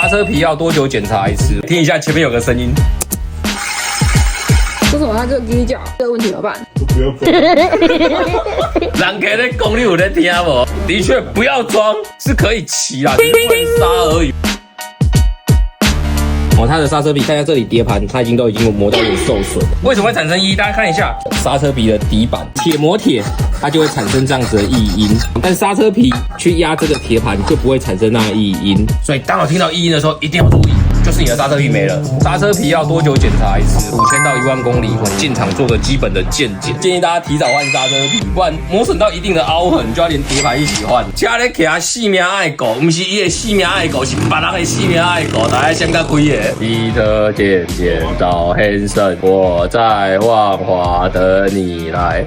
刹车皮要多久检查一次？听一下前面有个声音。为什么他就跟你讲这个问题怎么办？不要装。人家在讲你有在听无？的确不要装，是可以骑啦，只是不能刹而已。哦，它的刹车皮，看一下这里碟盘，它都已经磨到有点受损。为什么会产生异音？大家看一下刹车皮的底板，铁磨铁，它就会产生这样子的异音。但刹车皮去压这个铁盘，就不会产生那个异音。所以当我听到异音的时候，一定要注意，就是你的刹车皮没了。刹车皮要多久检查一次？5000到1万公里，我进场做个基本的健检。建议大家提早换刹车皮，不然磨损到一定的凹痕，就要连碟盘一起换。家咧徛性命爱狗，不是伊的性命爱狗，是别人的性命爱狗。大家先甲开个。彼得渐渐到很深，我在万华等你来。